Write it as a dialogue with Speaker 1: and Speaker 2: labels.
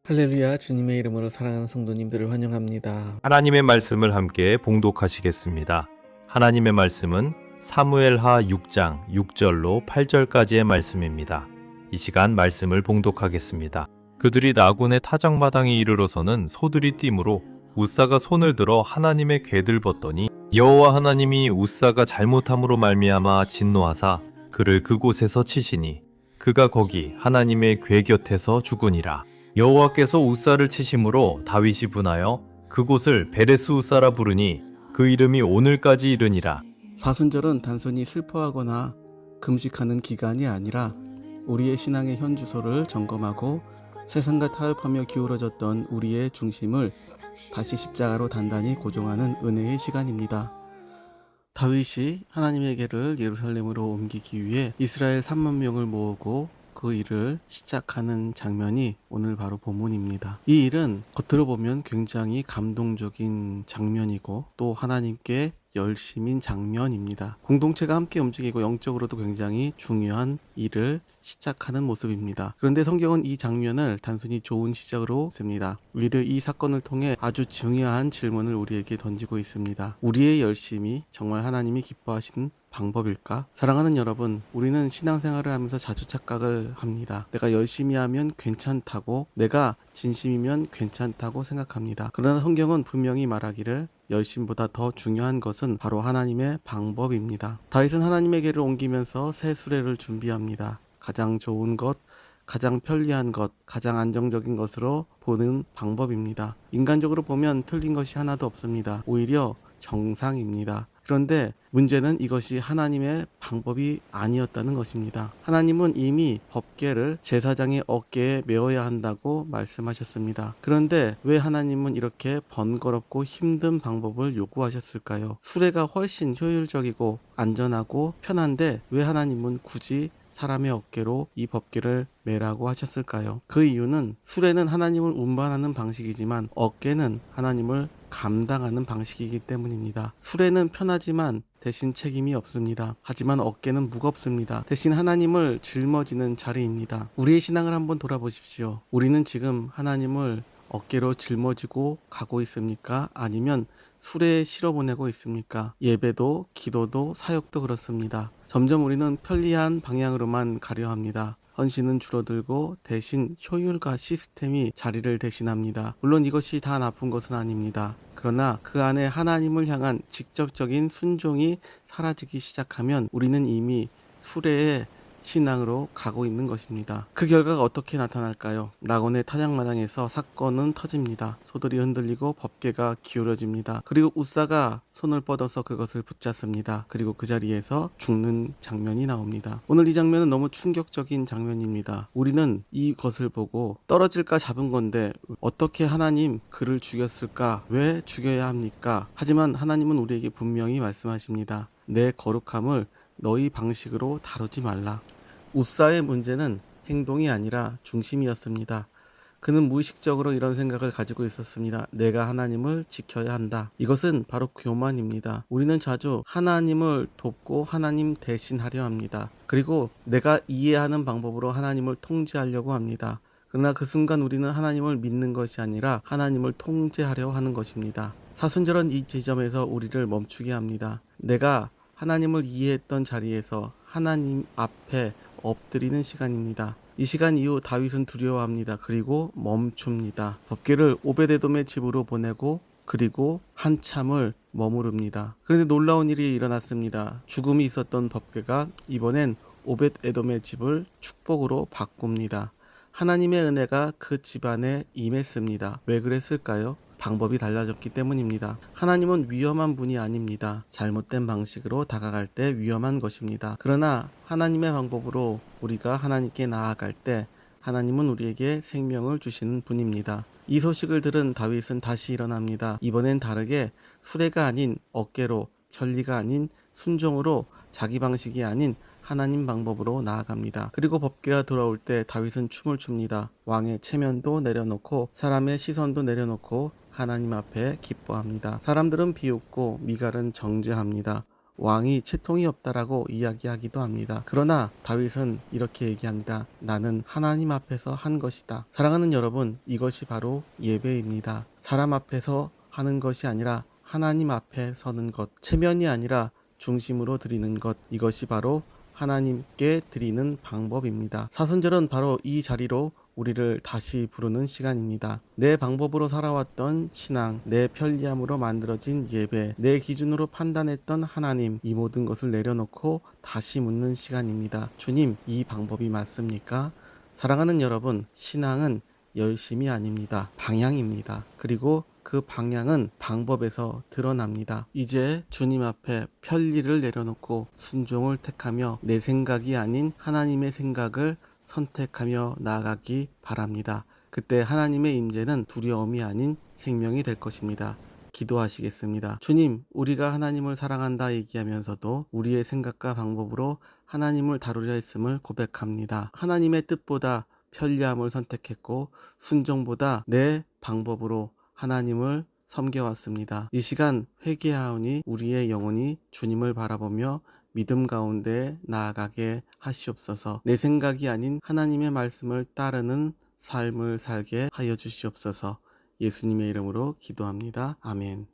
Speaker 1: 할렐루야, 주님의 이름으로 사랑하는 성도님들을 환영합니다.
Speaker 2: 하나님의 말씀을 함께 봉독하시겠습니다. 하나님의 말씀은 사무엘하 6장 6절로 8절까지의 말씀입니다. 이 시간 말씀을 봉독하겠습니다. 그들이 나곤의 타작마당에 이르러서는 소들이 띠므로 우사가 손을 들어 하나님의 궤를 벗더니 여호와 하나님이 우사가 잘못함으로 말미암아 진노하사 그를 그곳에서 치시니 그가 거기 하나님의 궤 곁에서 죽으니라. 여호와께서 우사를 치심으로 다윗이 분하여 그곳을 베레스 우사라 부르니 그 이름이 오늘까지 이르니라.
Speaker 1: 사순절은 단순히 슬퍼하거나 금식하는 기간이 아니라 우리의 신앙의 현주소를 점검하고 세상과 타협하며 기울어졌던 우리의 중심을 다시 십자가로 단단히 고정하는 은혜의 시간입니다. 다윗이 하나님의 궤를 예루살렘으로 옮기기 위해 이스라엘 3만 명을 모으고 그 일을 시작하는 장면이 오늘 바로 본문입니다. 이 일은 겉으로 보면 굉장히 감동적인 장면이고 또 하나님께 열심인 장면입니다. 공동체가 함께 움직이고 영적으로도 굉장히 중요한 일을 시작하는 모습입니다. 그런데 성경은 이 장면을 단순히 좋은 시작으로 씁니다. 오히려 이 사건을 통해 아주 중요한 질문을 우리에게 던지고 있습니다. 우리의 열심이 정말 하나님이 기뻐하시는 방법일까? 사랑하는 여러분, 우리는 신앙생활을 하면서 자주 착각을 합니다. 내가 열심히 하면 괜찮다고, 내가 진심이면 괜찮다고 생각합니다. 그러나 성경은 분명히 말하기를 열심보다 더 중요한 것은 바로 하나님의 방법입니다. 다윗은 하나님의 궤를 옮기면서 새 수레를 준비합니다. 가장 좋은 것, 가장 편리한 것, 가장 안정적인 것으로 보는 방법입니다. 인간적으로 보면 틀린 것이 하나도 없습니다. 오히려 정상입니다. 그런데 문제는 이것이 하나님의 방법이 아니었다는 것입니다. 하나님은 이미 법궤를 제사장의 어깨에 메어야 한다고 말씀하셨습니다. 그런데 왜 하나님은 이렇게 번거롭고 힘든 방법을 요구하셨을까요? 수레가 훨씬 효율적이고 안전하고 편한데 왜 하나님은 굳이 사람의 어깨로 이 법궤를 매라고 하셨을까요? 그 이유는 수레는 하나님을 운반하는 방식이지만 어깨는 하나님을 감당하는 방식이기 때문입니다. 수레는 편하지만 대신 책임이 없습니다. 하지만 어깨는 무겁습니다. 대신 하나님을 짊어지는 자리입니다. 우리의 신앙을 한번 돌아보십시오. 우리는 지금 하나님을 어깨로 짊어지고 가고 있습니까? 아니면 수레에 실어보내고 있습니까? 예배도, 기도도, 사역도 그렇습니다. 점점 우리는 편리한 방향으로만 가려 합니다. 헌신은 줄어들고 대신 효율과 시스템이 자리를 대신합니다. 물론 이것이 다 나쁜 것은 아닙니다. 그러나 그 안에 하나님을 향한 직접적인 순종이 사라지기 시작하면 우리는 이미 수레에 신앙으로 가고 있는 것입니다. 그 결과가 어떻게 나타날까요? 나곤의 타작마당에서 사건은 터집니다. 소들이 흔들리고 법궤가 기울어집니다. 그리고 우사가 손을 뻗어서 그것을 붙잡습니다. 그리고 그 자리에서 죽는 장면이 나옵니다. 오늘 이 장면은 너무 충격적인 장면입니다. 우리는 이것을 보고 떨어질까 잡은 건데 어떻게 하나님 그를 죽였을까? 왜 죽여야 합니까? 하지만 하나님은 우리에게 분명히 말씀하십니다. 내 거룩함을 너희 방식으로 다루지 말라. 우사의 문제는 행동이 아니라 중심이었습니다. 그는 무의식적으로 이런 생각을 가지고 있었습니다. 내가 하나님을 지켜야 한다. 이것은 바로 교만입니다. 우리는 자주 하나님을 돕고 하나님 대신 하려 합니다. 그리고 내가 이해하는 방법으로 하나님을 통제하려고 합니다. 그러나 그 순간 우리는 하나님을 믿는 것이 아니라 하나님을 통제하려 하는 것입니다. 사순절은 이 지점에서 우리를 멈추게 합니다. 내가 하나님을 이해했던 자리에서 하나님 앞에 엎드리는 시간입니다. 이 시간 이후 다윗은 두려워합니다. 그리고 멈춥니다. 법궤를 오벳에돔의 집으로 보내고 그리고 한참을 머무릅니다. 그런데 놀라운 일이 일어났습니다. 죽음이 있었던 법궤가 이번엔 오벳에돔의 집을 축복으로 바꿉니다. 하나님의 은혜가 그 집안에 임했습니다. 왜 그랬을까요? 방법이 달라졌기 때문입니다. 하나님은 위험한 분이 아닙니다. 잘못된 방식으로 다가갈 때 위험한 것입니다. 그러나 하나님의 방법으로 우리가 하나님께 나아갈 때 하나님은 우리에게 생명을 주시는 분입니다. 이 소식을 들은 다윗은 다시 일어납니다. 이번엔 다르게 수레가 아닌 어깨로, 편리가 아닌 순종으로, 자기 방식이 아닌 하나님 방법으로 나아갑니다. 그리고 법궤가 돌아올 때 다윗은 춤을 춥니다. 왕의 체면도 내려놓고 사람의 시선도 내려놓고 하나님 앞에 기뻐합니다. 사람들은 비웃고 미갈은 정죄합니다. 왕이 채통이 없다라고 이야기하기도 합니다. 그러나 다윗은 이렇게 얘기합니다. 나는 하나님 앞에서 한 것이다. 사랑하는 여러분, 이것이 바로 예배입니다. 사람 앞에서 하는 것이 아니라 하나님 앞에 서는 것, 체면이 아니라 중심으로 드리는 것, 이것이 바로 하나님께 드리는 방법입니다. 사순절은 바로 이 자리로 우리를 다시 부르는 시간입니다. 내 방법으로 살아왔던 신앙, 내 편리함으로 만들어진 예배, 내 기준으로 판단했던 하나님, 이 모든 것을 내려놓고 다시 묻는 시간입니다. 주님, 이 방법이 맞습니까? 사랑하는 여러분, 신앙은 열심이 아닙니다. 방향입니다. 그리고 그 방향은 방법에서 드러납니다. 이제 주님 앞에 편리를 내려놓고 순종을 택하며 내 생각이 아닌 하나님의 생각을 선택하며 나아가기 바랍니다. 그때 하나님의 임재는 두려움이 아닌 생명이 될 것입니다. 기도하시겠습니다. 주님, 우리가 하나님을 사랑한다 얘기하면서도 우리의 생각과 방법으로 하나님을 다루려 했음을 고백합니다. 하나님의 뜻보다 편리함을 선택했고 순종보다 내 방법으로 하나님을 섬겨왔습니다. 이 시간 회개하오니 우리의 영혼이 주님을 바라보며 믿음 가운데 나아가게 하시옵소서. 내 생각이 아닌 하나님의 말씀을 따르는 삶을 살게 하여 주시옵소서. 예수님의 이름으로 기도합니다. 아멘.